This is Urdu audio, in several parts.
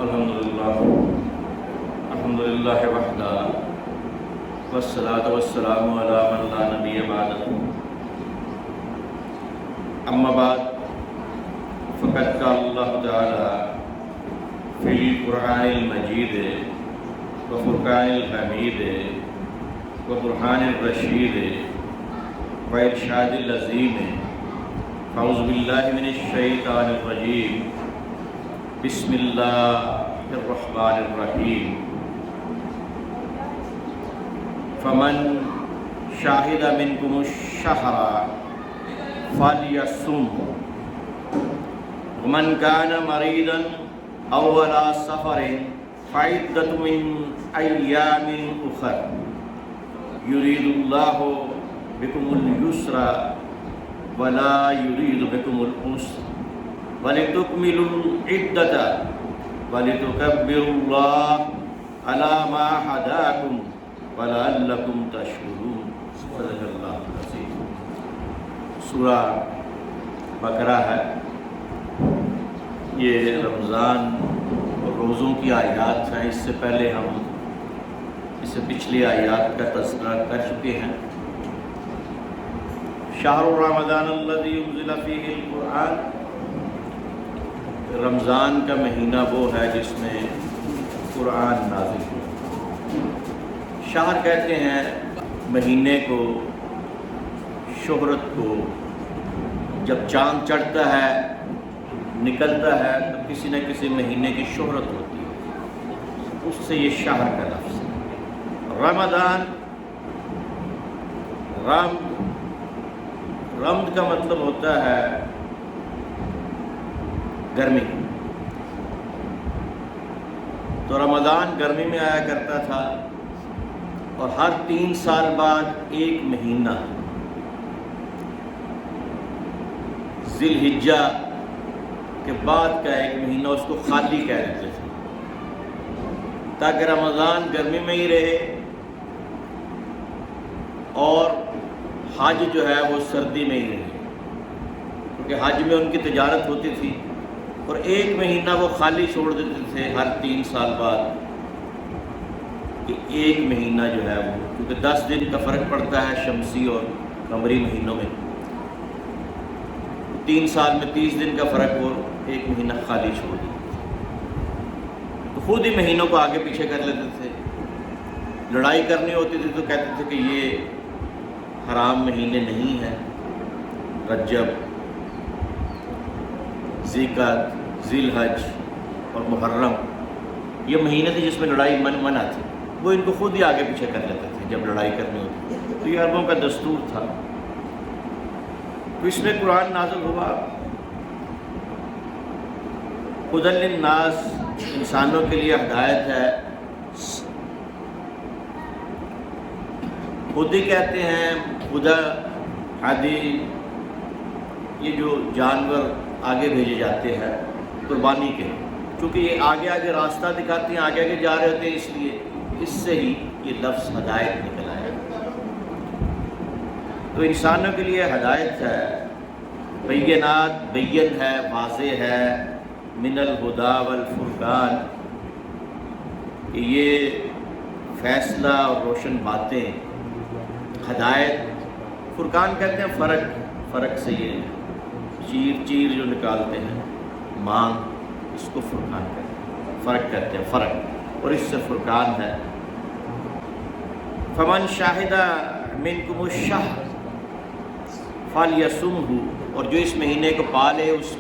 الحمدللہ وحدہ والصلاة والسلام علی من لا نبی بعدہ اما بعد فقد قال اللہ تعالی فی القرآن المجید وفرقان الحمید وبرہان الرشید وارشاد العظیم اعوذ باللہ من الشیطان الرجیم بسم اللہ الرحمن الرحیم فمن شاہد منکم الشہر فلیصمہ ومن کان مریضا او علی سفر فعدۃ من ایام اخر یرید اللہ بکم اليسر ولا یرید بکم العسر وَلِتُكْمِلُوا الْعِدَّةَ وَلِتُكَبِّرُوا اللَّهَ عَلَى مَا هَدَاكُمْ وَلَعَلَّكُمْ تَشْكُرُونَ صدق اللہ العظیم۔ سورہ بقرہ ہے، یہ رمضان اور روزوں کی آیات ہیں۔ اس سے پہلے ہم اس سے پچھلی آیات کا تذکرہ کر چکے ہیں۔ شہر رمضان الذی انزل فیہ القرآن، رمضان کا مہینہ وہ ہے جس میں قرآن نازل ہوا۔ شہر کہتے ہیں مہینے کو، شہرت کو۔ جب چاند چڑھتا ہے، نکلتا ہے، تو کسی نہ کسی مہینے کی شہرت ہوتی ہے، اس سے یہ شہر کا لفظ ہے۔ رمضان، رمض کا مطلب ہوتا ہے گرمی، تو رمضان گرمی میں آیا کرتا تھا، اور ہر 3 سال بعد ایک مہینہ ذی الحجہ کے بعد کا ایک مہینہ اس کو خالی کہہ دیتے تھے، تاکہ رمضان گرمی میں ہی رہے اور حج جو ہے وہ سردی میں ہی رہے، کیونکہ حج میں ان کی تجارت ہوتی تھی، اور ایک مہینہ وہ خالی چھوڑ دیتے تھے ہر 3 سال بعد، کہ ایک مہینہ جو ہے وہ، کیونکہ 10 دن کا فرق پڑتا ہے شمسی اور قمری مہینوں میں، 3 سال میں 30 دن کا فرق، اور ایک مہینہ خالی چھوڑ دیتے تھے، تو خود ہی مہینوں کو آگے پیچھے کر لیتے تھے۔ لڑائی کرنی ہوتی تھی تو کہتے تھے کہ یہ حرام مہینے نہیں ہیں، رجب، ذی-القعدہ، ذی الحج اور محرم، یہ مہینے تھے جس میں لڑائی منع تھی، وہ ان کو خود ہی آگے پیچھے کر لیتے تھے جب لڑائی کرنی ہوتی تھی، تو یہ عربوں کا دستور تھا۔ تو اس میں قرآن نازل ہوا، ھدی للناس، انسانوں کے لیے ہدایت ہے۔ خودی کہتے ہیں، خدا، ہادی، یہ جو جانور آگے بھیجے جاتے ہیں قربانی کے، چونکہ یہ آگے آگے راستہ دکھاتے ہیں، آگے آگے جا رہے ہوتے ہیں، اس لیے اس سے ہی یہ لفظ ہدایت نکل آیا۔ تو انسانوں کے لیے ہدایت ہے، بینات، بین ہے، واضح ہے، من الہدی والفرقان، کہ یہ فیصلہ اور روشن باتیں، ہدایت۔ فرقان کہتے ہیں فرق سے یہ چیر جو نکالتے ہیں، مانگ، اس کو فرقان کہتے ہیں، فرق کہتے ہیں، فرق، اور اس سے فرقان ہے۔ فمن شاہد منکم الشہر فلیصمہ، اور جو اس مہینے کو پالے اس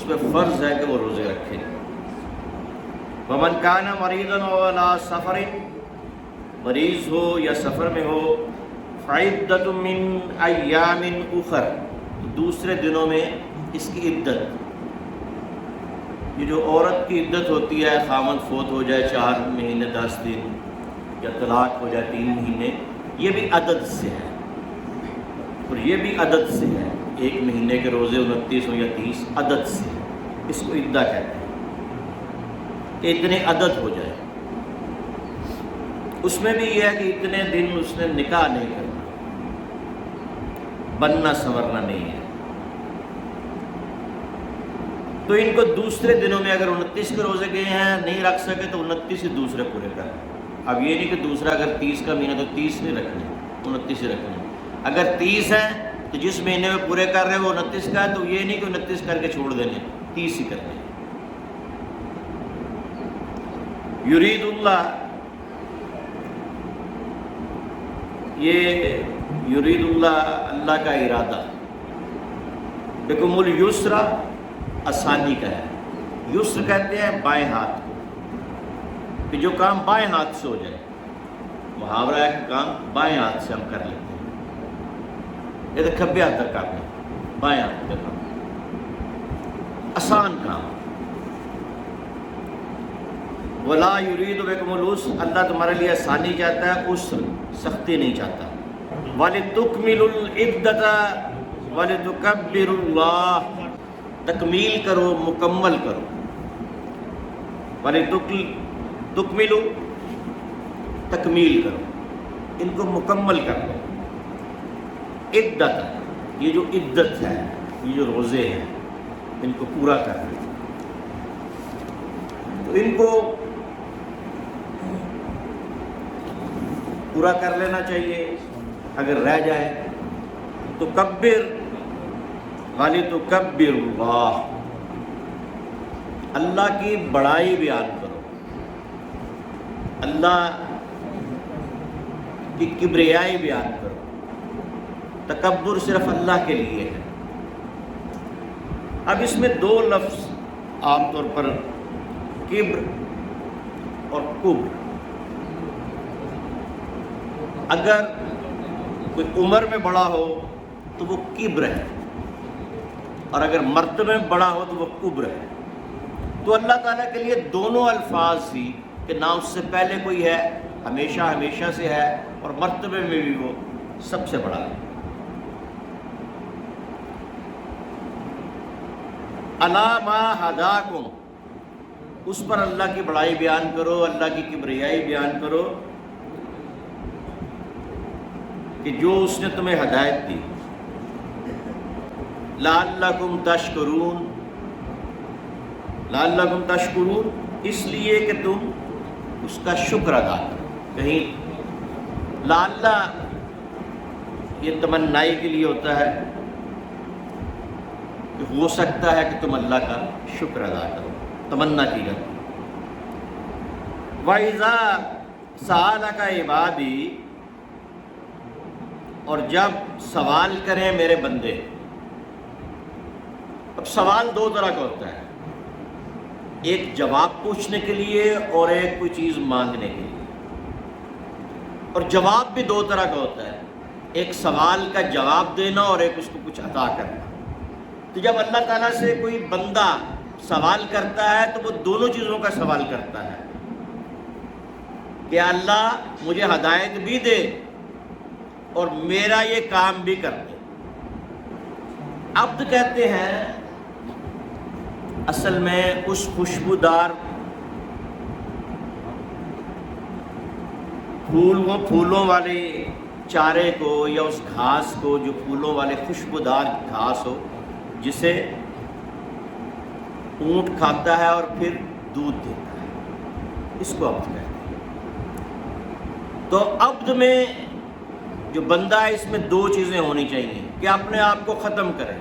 پہ فرض ہے کہ وہ روزے رکھے۔ ومن کان مریضا او علی سفر، مریض ہو یا سفر میں ہو، فعدۃ من ایام اخر، دوسرے دنوں میں اس کی عدت۔ یہ جو عورت کی عدت ہوتی ہے، خامند فوت ہو جائے 4 مہینے 10 دن، یا طلاق ہو جائے 3 مہینے، یہ بھی عدد سے ہے، اور یہ بھی عدد سے ہے۔ ایک مہینے کے روزے 29 ہو یا 30، عدد سے، اس کو عدہ کہتے ہیں، کہ اتنے عدد ہو جائے۔ اس میں بھی یہ ہے کہ اتنے دن اس نے نکاح نہیں کرنا، بننا سنورنا نہیں ہے۔ تو ان کو دوسرے دنوں میں اگر 29 کے روزے گئے ہیں نہیں رکھ سکے تو 29 ہی دوسرے پورے کریں۔ اب یہ نہیں کہ دوسرا اگر 30 کا مہینہ تو 30 نہیں رکھنے، 29 ہی رکھنے۔ اگر 30 ہیں تو جس مہینے میں پورے کر رہے ہیں وہ 29 کا ہے، تو یہ نہیں کہ 29 کر کے چھوڑ دینے، 30 ہی کرنے۔ یرید اللہ، یہ یرید اللہ اللہ کا ارادہ، بکم الیسر آسانی کا ہے۔ یسر کہتے ہیں بائیں ہاتھ کو، کہ جو کام بائیں ہاتھ سے ہو جائے، محاورہ ہے کہ کام بائیں ہاتھ سے ہم کر لیتے ہیں، یہ تو کھبے ہاتھ تک کرنا، بائیں ہاتھ کا کام آسان کام۔ ولا یرید بکم العسر، اللہ تمہارے لیے آسانی چاہتا ہے، عسر سختی نہیں چاہتا۔ وَلِتُكْمِلُوا الْعِدَّةَ وَلِتُكَبِّرُوا اللَّهَ، تکمیل کرو، مکمل کرو۔ وَلِتُكْمِلُوا، تکمیل کرو، ان کو مکمل کر لو۔ عدت، یہ جو عدت ہے، یہ جو روزے ہیں، ان کو پورا کر لو۔ تو ان کو پورا کر لینا چاہیے، اگر رہ جائے تو کبر، وَلِتُكَبِّرُوا اللَّهَ، اللہ کی بڑائی بیان کرو، اللہ کی کبریائی بیان کرو۔ تکبر صرف اللہ کے لیے ہے۔ اب اس میں دو لفظ عام طور پر، کبر اور کبر۔ اگر کوئی عمر میں بڑا ہو تو وہ کبر ہے، اور اگر مرتبے میں بڑا ہو تو وہ کبر ہے۔ تو اللہ تعالیٰ کے لیے دونوں الفاظ ہی، کہ نہ اس سے پہلے کوئی ہے، ہمیشہ ہمیشہ سے ہے، اور مرتبے میں بھی وہ سب سے بڑا ہے۔ الا ما ہداکم، اس پر اللہ کی بڑائی بیان کرو، اللہ کی کبریائی بیان کرو، کہ جو اس نے تمہیں ہدایت دی۔ لعلکم تشکرون، لعلکم تشکرون، اس لیے کہ تم اس کا شکر ادا کرو۔ کہیں لعل یہ تمنائی کے لیے ہوتا ہے کہ ہو سکتا ہے کہ تم اللہ کا شکر ادا کرو، تمنا کی جاتی۔ وَإِذَا سَأَلَكَ عِبَادِي، اور جب سوال کریں میرے بندے۔ اب سوال دو طرح کا ہوتا ہے، ایک جواب پوچھنے کے لیے اور ایک کوئی چیز مانگنے کے لیے۔ اور جواب بھی دو طرح کا ہوتا ہے، ایک سوال کا جواب دینا اور ایک اس کو کچھ عطا کرنا۔ تو جب اللہ تعالیٰ سے کوئی بندہ سوال کرتا ہے تو وہ دونوں چیزوں کا سوال کرتا ہے، کہ اللہ مجھے ہدایت بھی دے اور میرا یہ کام بھی کر دے۔ عبد کہتے ہیں اصل میں اس خوشبودار پھولوں والے چارے کو، یا اس گھاس کو جو پھولوں والے خوشبودار گھاس ہو، جسے اونٹ کھاتا ہے اور پھر دودھ دیتا ہے، اس کو عبد کہتے ہیں۔ تو عبد میں جو بندہ ہے، اس میں دو چیزیں ہونی چاہیے، کہ اپنے آپ کو ختم کرے،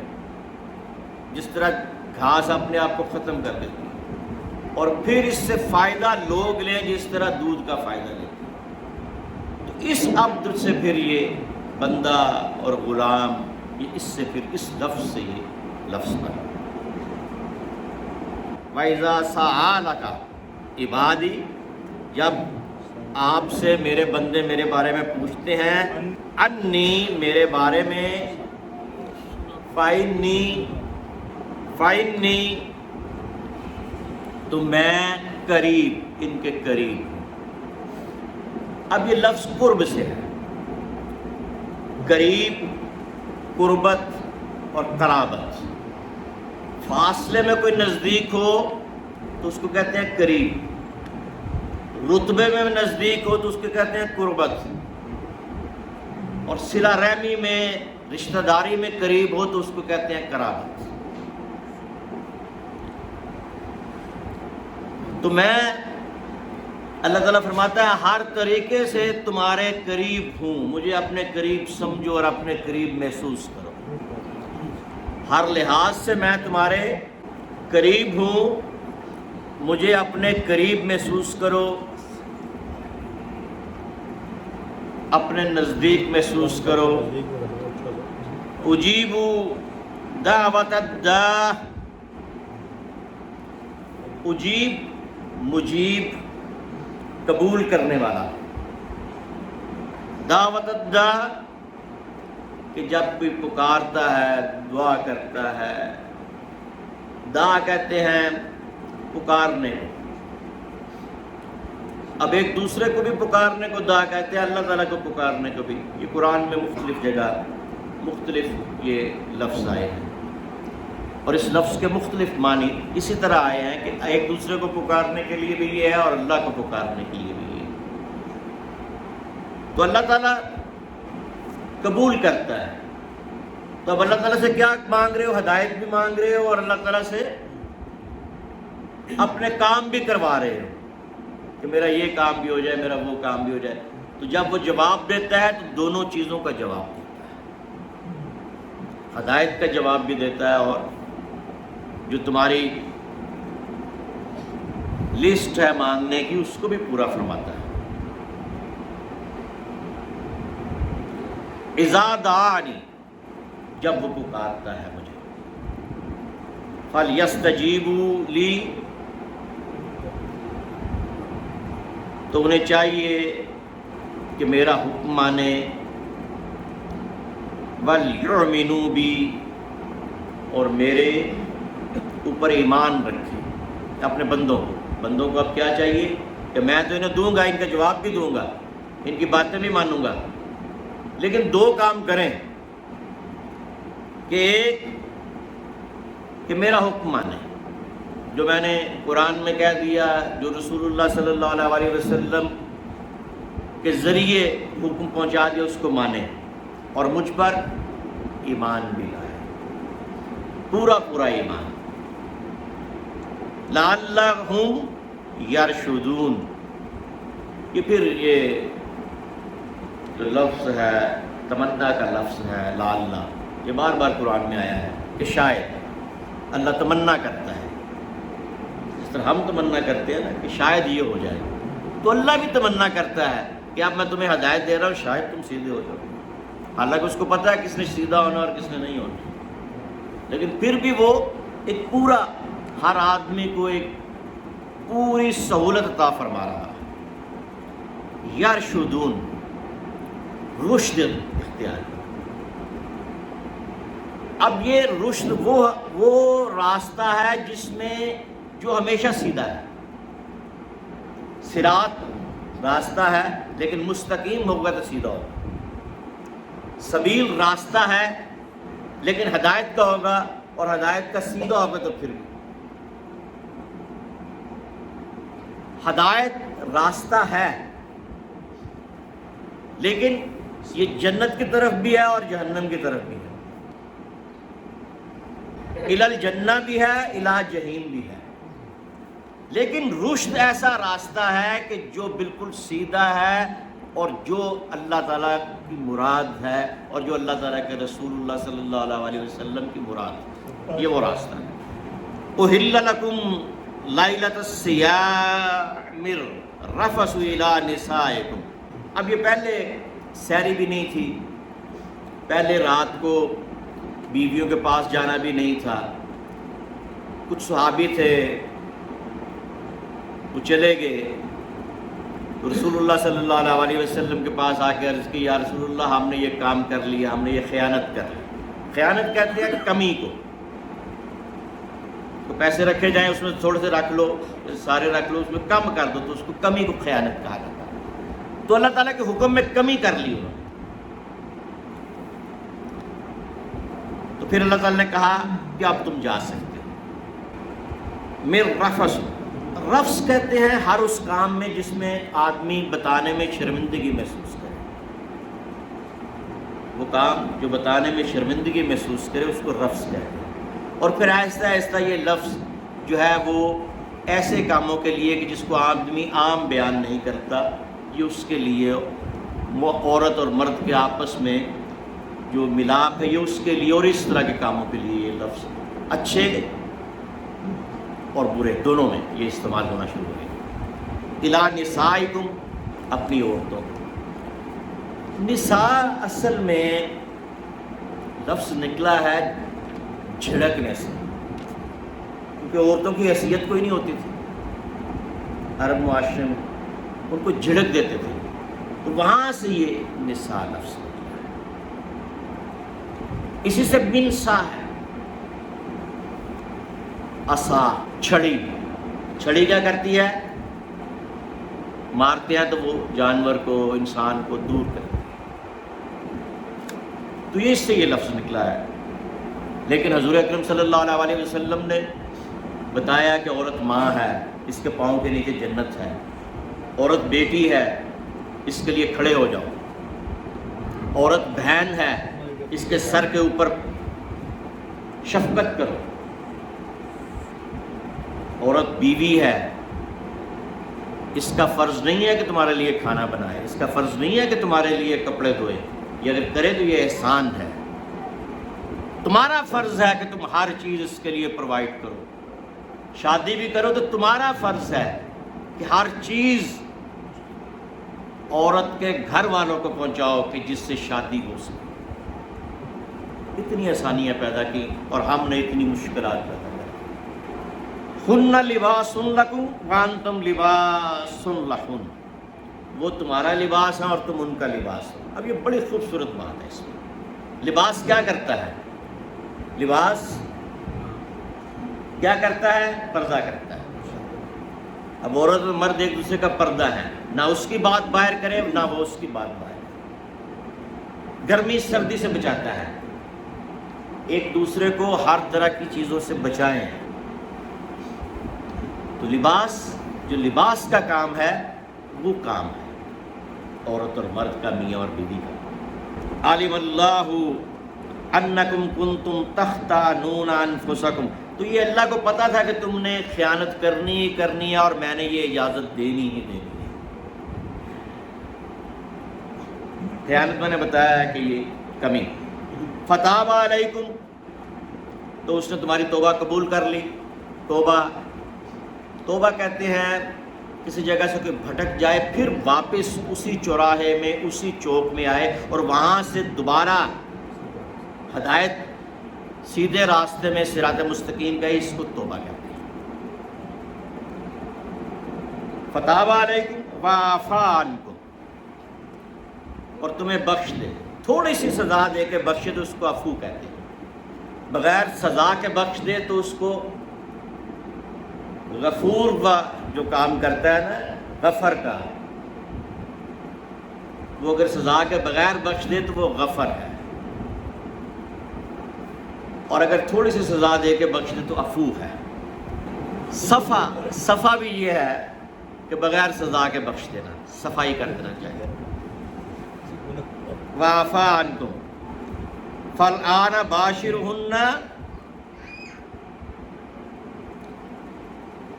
جس طرح گھاس اپنے آپ کو ختم کر دیتی ہے، اور پھر اس سے فائدہ لوگ لیں جس طرح دودھ کا فائدہ لیتے ہیں۔ تو اس عبد سے پھر یہ بندہ اور غلام، یہ اس سے پھر اس لفظ سے یہ لفظ بنا۔ وَإِذَا سَأَلَكَ عِبَادِي، جب آپ سے میرے بندے میرے بارے میں پوچھتے ہیں، انی، میرے بارے میں، فَإِنِّي، تو میں قریب، ان کے قریب۔ اب یہ لفظ قرب سے ہے، قریب، قربت اور قرابت۔ فاصلے میں کوئی نزدیک ہو تو اس کو کہتے ہیں قریب، رتبے میں نزدیک ہو تو اس کو کہتے ہیں قربت، اور صلہ رحمی میں، رشتہ داری میں قریب ہو تو اس کو کہتے ہیں قرابت۔ تو میں اللہ تعالیٰ فرماتا ہے ہر طریقے سے تمہارے قریب ہوں، مجھے اپنے قریب سمجھو اور اپنے قریب محسوس کرو، ہر لحاظ سے میں تمہارے قریب ہوں، مجھے اپنے قریب محسوس کرو، اپنے نزدیک محسوس کرو۔ اجیب دعوت الداع، اجیب مجیب قبول کرنے والا، دعوت الداع کہ جب کوئی پکارتا ہے، دعا کرتا ہے، دعا کہتے ہیں پکارنے کو، اب ایک دوسرے کو بھی پکارنے کو دعا کہتے ہیں، اللہ تعالیٰ کو پکارنے کو بھی۔ یہ قرآن میں مختلف جگہ مختلف یہ لفظ آئے ہیں، اور اس لفظ کے مختلف معنی اسی طرح آئے ہیں کہ ایک دوسرے کو پکارنے کے لیے بھی یہ ہے اور اللہ کو پکارنے کے لیے بھی یہ ہے۔ تو اللہ تعالیٰ قبول کرتا ہے، تو اب اللہ تعالیٰ سے کیا مانگ رہے ہو؟ ہدایت بھی مانگ رہے ہو اور اللہ تعالیٰ سے اپنے کام بھی کروا رہے ہو کہ میرا یہ کام بھی ہو جائے، میرا وہ کام بھی ہو جائے۔ تو جب وہ جواب دیتا ہے تو دونوں چیزوں کا جواب دیتا ہے، ہدایت کا جواب بھی دیتا ہے اور جو تمہاری لسٹ ہے مانگنے کی اس کو بھی پورا فرماتا ہے۔ اذا دعانی، جب وہ پکارتا ہے مجھے، فَلْيَسْتَجِيبُوا لِي، تو انہیں چاہیے کہ میرا حکم مانے، وَلْيُؤْمِنُوا بِي، اور میرے اوپر ایمان رکھیں، اپنے بندوں کو اب کیا چاہیے کہ میں تو انہیں دوں گا، ان کا جواب بھی دوں گا، ان کی باتیں بھی مانوں گا، لیکن دو کام کریں کہ ایک کہ میرا حکم مانیں، جو میں نے قرآن میں کہہ دیا، جو رسول اللہ صلی اللہ علیہ وسلم کے ذریعے حکم پہنچا دیا اس کو مانیں، اور مجھ پر ایمان بھی لائے، پورا پورا ایمان۔ لعلہم یرشدون، یہ پھر یہ جو لفظ ہے تمنا کا لفظ ہے، لعلہ، یہ بار بار قرآن میں آیا ہے کہ شاید اللہ تمنا کرتا ہے، جس طرح ہم تمنا کرتے ہیں نا کہ شاید یہ ہو جائے، تو اللہ بھی تمنا کرتا ہے کہ اب میں تمہیں ہدایت دے رہا ہوں، شاید تم سیدھے ہو جاؤ، حالانکہ اس کو پتہ ہے کس نے سیدھا ہونا اور کس نے نہیں ہونا، لیکن پھر بھی وہ ایک پورا ہر آدمی کو ایک پوری سہولت عطا فرما رہا ہے۔ یرشدون، رشد اختیار۔ اب یہ رشد وہ راستہ ہے جس میں جو ہمیشہ سیدھا ہے، صراط راستہ ہے لیکن مستقیم ہوگا تو سیدھا ہوگا، سبیل راستہ ہے لیکن ہدایت کا ہوگا اور ہدایت کا سیدھا ہوگا تو پھر بھی ہدایت راستہ ہے، لیکن یہ جنت کی طرف بھی ہے اور جہنم کی طرف بھی ہے، الی الجنہ بھی ہے، الی جہیم بھی ہے، لیکن رشد ایسا راستہ ہے کہ جو بالکل سیدھا ہے اور جو اللہ تعالیٰ کی مراد ہے اور جو اللہ تعالیٰ کے رسول اللہ صلی اللہ علیہ وسلم کی مراد ہے، یہ وہ راستہ ہے۔ احل لکم لیلۃ الصیام الرفث الی نسائکم، اب یہ پہلے سحری بھی نہیں تھی، پہلے رات کو بیویوں کے پاس جانا بھی نہیں تھا، کچھ صحابی تھے وہ چلے گئے، تو رسول اللہ صلی اللہ علیہ وسلم کے پاس آ کے عرض کی، یا رسول اللہ ہم نے یہ کام کر لیا، ہم نے یہ خیانت کر لی۔ خیانت کہتے ہیں کہ کمی کو، تو پیسے رکھے جائیں اس میں تھوڑے سے رکھ لو، سارے رکھ لو، اس میں کم کر دو تو اس کو کمی کو خیانت کہا جاتا ہے۔ تو اللہ تعالیٰ کے حکم میں کمی کر لی انہوں نے، تو پھر اللہ تعالیٰ نے کہا کہ اب تم جا سکتے ہو۔ میر رفث، رفث کہتے ہیں ہر اس کام میں جس میں آدمی بتانے میں شرمندگی محسوس کرے، وہ کام جو بتانے میں شرمندگی محسوس کرے اس کو رفث کہتے ہیں، اور پھر آہستہ آہستہ یہ لفظ جو ہے وہ ایسے کاموں کے لیے کہ جس کو آدمی عام بیان نہیں کرتا، یہ اس کے لیے، وہ عورت اور مرد کے آپس میں جو ملاپ ہے یہ اس کے لیے، اور اس طرح کے کاموں کے لیے یہ لفظ اچھے اور برے دونوں میں یہ استعمال ہونا شروع ہو گیا۔ الا نسائکم، اپنی عورتوں کو۔ نساء اصل میں لفظ نکلا ہے جھڑکنے سے، کیونکہ عورتوں کی حیثیت کوئی نہیں ہوتی تھی عرب معاشرے میں، ان کو جھڑک دیتے تھے، تو وہاں سے یہ نساء لفظ نکلا ہے۔ اسی سے منسا ہے، عصا، چھڑی۔ چھڑی کیا کرتی ہے؟ مارتے ہیں تو وہ جانور کو، انسان کو دور کرتے ہیں، تو یہ اس سے یہ لفظ نکلا ہے۔ لیکن حضور اکرم صلی اللہ علیہ وسلم نے بتایا کہ عورت ماں ہے، اس کے پاؤں کے نیچے جنت ہے، عورت بیٹی ہے، اس کے لیے کھڑے ہو جاؤ، عورت بہن ہے، اس کے سر کے اوپر شفقت کرو، عورت بیوی ہے، اس کا فرض نہیں ہے کہ تمہارے لیے کھانا بنائے، اس کا فرض نہیں ہے کہ تمہارے لیے کپڑے دھوئے، یہ اگر کرے تو یہ احسان ہے۔ تمہارا فرض ہے کہ تم ہر چیز اس کے لیے پرووائڈ کرو، شادی بھی کرو تو تمہارا فرض ہے کہ ہر چیز عورت کے گھر والوں کو پہنچاؤ کہ جس سے شادی ہو سکے۔ اتنی آسانیاں پیدا کی اور ہم نے اتنی مشکلات پیدا کی۔ ہن لباس لکم وانتم لباس لہن، وہ تمہارا لباس ہے اور تم ان کا لباس ہو۔ اب یہ بڑی خوبصورت بات ہے اس میں۔ لباس کیا کرتا ہے؟ لباس کیا کرتا ہے؟ پردہ کرتا ہے۔ اب عورت اور مرد ایک دوسرے کا پردہ ہے، نہ اس کی بات باہر کرے نہ وہ اس کی بات باہر کرے، گرمی سردی سے بچاتا ہے، ایک دوسرے کو ہر طرح کی چیزوں سے بچائیں۔ تو لباس، جو لباس کا کام ہے وہ کام ہے عورت اور مرد کا، میاں اور بیوی کا۔ عالم اللہ انکم کنتم تختانون انفسکم، تو یہ اللہ کو پتا تھا کہ تم نے خیانت کرنی ہے اور میں نے یہ اجازت دینی ہے۔ خیانت میں نے بتایا ہے کہ یہ کمی۔ فتاب علیکم، تو اس نے تمہاری توبہ قبول کر لی۔ توبہ کہتے ہیں کسی جگہ سے کوئی بھٹک جائے پھر واپس اسی چوراہے میں، اسی چوک میں آئے اور وہاں سے دوبارہ ہدایت سیدھے راستے میں صراط مستقیم گئے، اس کو توبہ کہتے ہیں۔ فتاب علیکم وعفا عنکم، اور تمہیں بخش دے، تھوڑی سی سزا دے کے بخش دے، اس کو عفو کہتے ہیں۔ بغیر سزا کے بخش دے تو اس کو غفور کا جو کام کرتا ہے نا، غفر کا، وہ اگر سزا کے بغیر بخش دے تو وہ غفر ہے، اور اگر تھوڑی سی سزا دے کے بخش دے تو عفو ہے۔ صفا بھی یہ ہے کہ بغیر سزا کے بخش دینا، صفائی کر دینا چاہیے۔ وعفا عنکم فالآن باشرہن،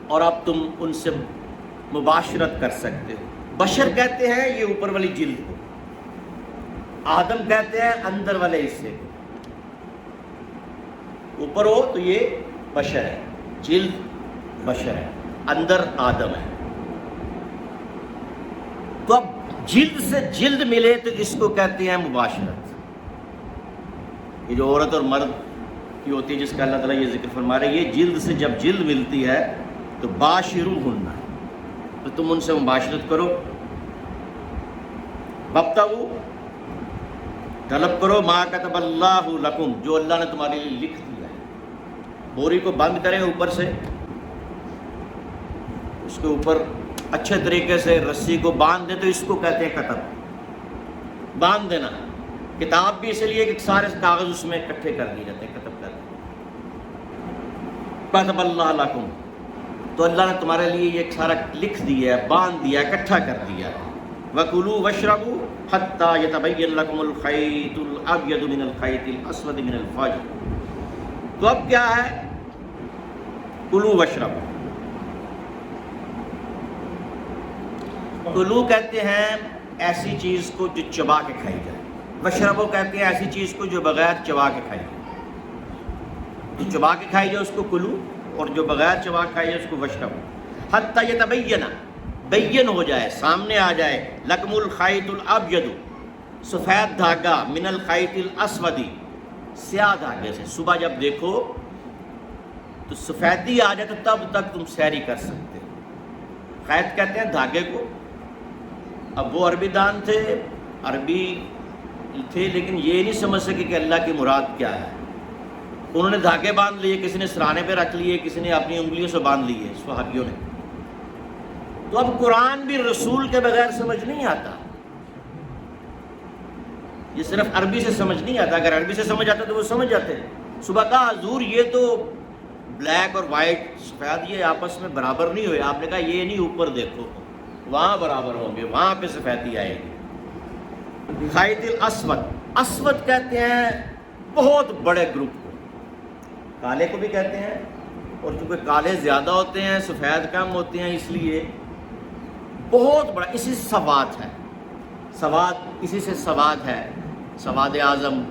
اور اب تم ان سے مباشرت کر سکتے ہو۔ بشر کہتے ہیں یہ اوپر والی جلد کو، آدم کہتے ہیں اندر والے حصے کو، اوپر ہو تو یہ بشر ہے، جلد بشر ہے، اندر آدم ہے۔ تو اب جلد سے جلد ملے تو اس کو کہتے ہیں مباشرت۔ یہ جو عورت اور مرد کی ہوتی ہے جس کا اللہ تعالیٰ یہ ذکر فرما رہے ہیں، یہ جلد سے جب جلد ملتی ہے تو باشروہن، تو تم ان سے مباشرت کرو۔ وابتغوا، طلب کرو، ما کتب اللہ لکم، جو اللہ نے تمہارے لیے لکھ دیا ہے۔ بوری کو بند کریں اوپر سے، اس کے اوپر اچھے طریقے سے رسی کو باندھ دے تو اس کو کہتے ہیں کتب، باندھ دینا۔ کتاب بھی اس لیے کہ سارے کاغذ اس میں اکٹھے کر دیے جاتے ہیں، کتب کر دیے۔ کتب اللہ لکم، تو اللہ نے تمہارے لیے یہ سارا لکھ دیا ہے، باندھ دیا، اکٹھا کر دیا ہے۔ وَكُلُوا وَاشْرَبُوا حَتَّى يَتَبَيَّنَ لَكُمُ الْخَيْطُ الْأَبْيَضُ مِنَ الْخَيْطِ الْأَسْوَدِ مِنَ الْفَجْرِ۔ تو اب کیا ہے؟ کلوا واشربوا، کلو کہتے ہیں ایسی چیز کو جو چبا کے کھائی جائے، وشربو کہتے ہیں ایسی چیز کو جو بغیر چبا کے کھائی جائے، جو چبا کے کھائی جائے اس کو کلو، اور جو بغیر چبا کے کھائی جائے اس کو وشربو، حتی یتبین، بین ہو جائے، سامنے آ جائے، لکم الخیط الابید، سفید دھاگا، من الخیط الاسود، سیاہ دھاگے سے، صبح جب دیکھو تو سفیدی آ جائے تو تب تک تم سیری کر سکتے ہو۔ خیط کہتے ہیں دھاگے کو۔ اب وہ عربی دان تھے، عربی تھے، لیکن یہ نہیں سمجھ سکے کہ اللہ کی مراد کیا ہے۔ انہوں نے دھاگے باندھ لیے، کسی نے سرانے پہ رکھ لیے، کسی نے اپنی انگلیوں سے باندھ لیے صحابیوں نے۔ تو اب قرآن بھی رسول کے بغیر سمجھ نہیں آتا، یہ صرف عربی سے سمجھ نہیں آتا۔ اگر عربی سے سمجھ آتا تو وہ سمجھ جاتے۔ صبح کہا حضور یہ تو بلیک اور وائٹ سفید یہ آپس میں برابر نہیں ہوئے۔ آپ نے کہا یہ نہیں، اوپر دیکھو وہاں برابر ہوں گے، وہاں پہ سفیدی آئے گی۔ خیط الاسود، اسود کہتے ہیں بہت بڑے گروپ کو، کالے کو بھی کہتے ہیں، اور چونکہ کالے زیادہ ہوتے ہیں سفید کم ہوتے ہیں، اس لیے بہت بڑا، اسی سے سواد ہے، سواد اسی سے سواد ہے۔ سواد اعظم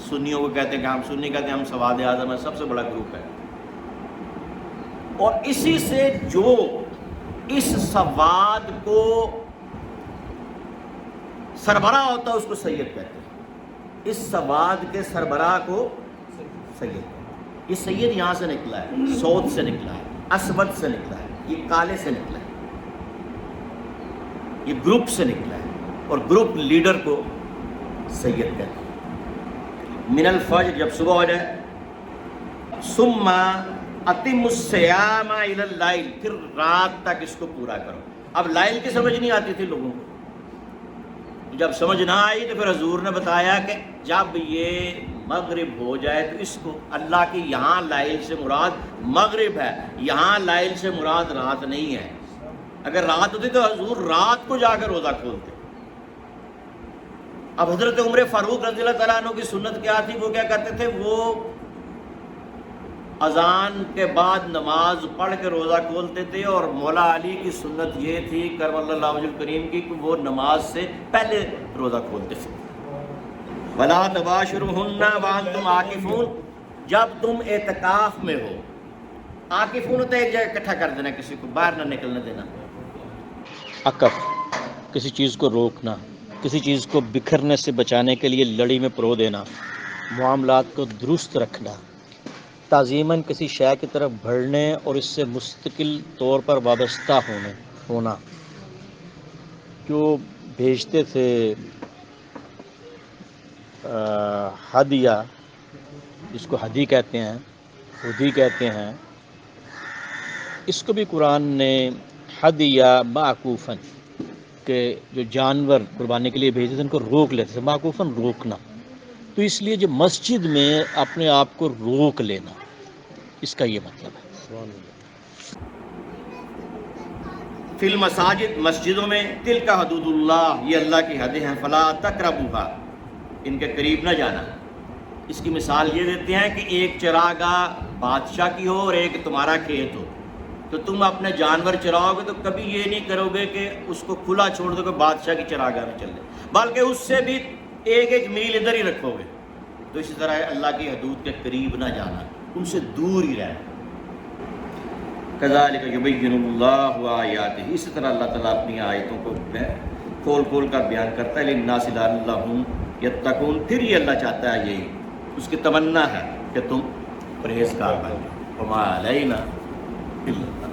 سنیوں کو کہتے ہیں کہ ہم سنی کہتے ہیں ہم سواد اعظم ہے، سب سے بڑا گروپ ہے، اور اسی سے جو اس سواد کو سربراہ ہوتا ہے اس کو سید کہتے ہیں۔ اس سواد کے سربراہ کو سید کہتے ہیں۔ یہ سید یہاں سے نکلا ہے، سود سے نکلا ہے، اسود سے نکلا ہے، یہ کالے سے نکلا ہے، یہ گروپ سے نکلا ہے، اور گروپ لیڈر کو سید کہتے ہیں۔ من الفجر، جب صبح ہو جائے، ثم اتم الصیام الی اللیل، پھر رات تک اس کو پورا کرو۔ اب لائل کی سمجھ نہیں آتی تھی لوگوں کو، جب سمجھ نہ آئی تو پھر حضور نے بتایا کہ جب یہ مغرب ہو جائے تو اس کو، اللہ کی یہاں لائل سے مراد مغرب ہے، یہاں لائل سے مراد رات نہیں ہے۔ اگر رات ہوتی تو حضور رات کو جا کر روزہ کھولتے۔ اب حضرت عمر فاروق رضی اللہ تعالیٰ عنہ کی سنت کیا تھی؟ وہ کیا کرتے تھے؟ وہ اذان کے بعد نماز پڑھ کے روزہ کھولتے تھے، اور مولا علی کی سنت یہ تھی کرم اللہ وجہ الکریم کی کہ وہ نماز سے پہلے روزہ کھولتے تھے۔ وَلَا تُبَاشِرُوهُنَّ وَأَنْتُمْ عَاكِفُونَ، جب تم اعتکاف میں ہو، عاکفون ہوتا ہے ایک جگہ اکٹھا کر دینا، کسی کو باہر نہ نکلنے دینا۔ عقف، کسی چیز کو روکنا، کسی چیز کو بکھرنے سے بچانے کے لیے لڑی میں پرو دینا، معاملات کو درست رکھنا، تعظیماً کسی شے کی طرف بڑھنے اور اس سے مستقل طور پر وابستہ ہونا۔ جو بھیجتے تھے ہدیہ، جس کو ہدی کہتے ہیں، ہدی کہتے ہیں، اس کو بھی قرآن نے ہدیہ معکوفاً، کہ جو جانور قربانی کے لیے بھیجتے تھے ان کو روک لیتے تھے، معکوفاً روکنا، تو اس لیے جو مسجد میں اپنے آپ کو روک لینا، اس کا یہ مطلب ہے۔ فی المساجد، مسجدوں میں، تلک حدود اللہ، یہ اللہ کی حدیں ہیں، فلا تقربوها، ان کے قریب نہ جانا۔ اس کی مثال یہ دیتے ہیں کہ ایک چراگاہ بادشاہ کی ہو اور ایک تمہارا کھیت ہو، تو تم اپنے جانور چراؤ گے تو کبھی یہ نہیں کرو گے کہ اس کو کھلا چھوڑ دو کہ بادشاہ کی چراگاہ میں چل جائے، بلکہ اس سے بھی ایک ایک میل ادھر ہی رکھو گے۔ تو اسی طرح اللہ کی حدود کے قریب نہ جانا، ان سے دور ہی رہنا۔ کذالک یبین اللہ آیاتہ، اسی طرح اللہ تعالیٰ اپنی آیتوں کو کھول کھول کر بیان کرتا ہے، للناس لعلہم یتقون، پھر یہ اللہ چاہتا ہے، یہی اس کی تمنا ہے کہ تم پرہیزگار بن جاؤ۔ وما علینا الا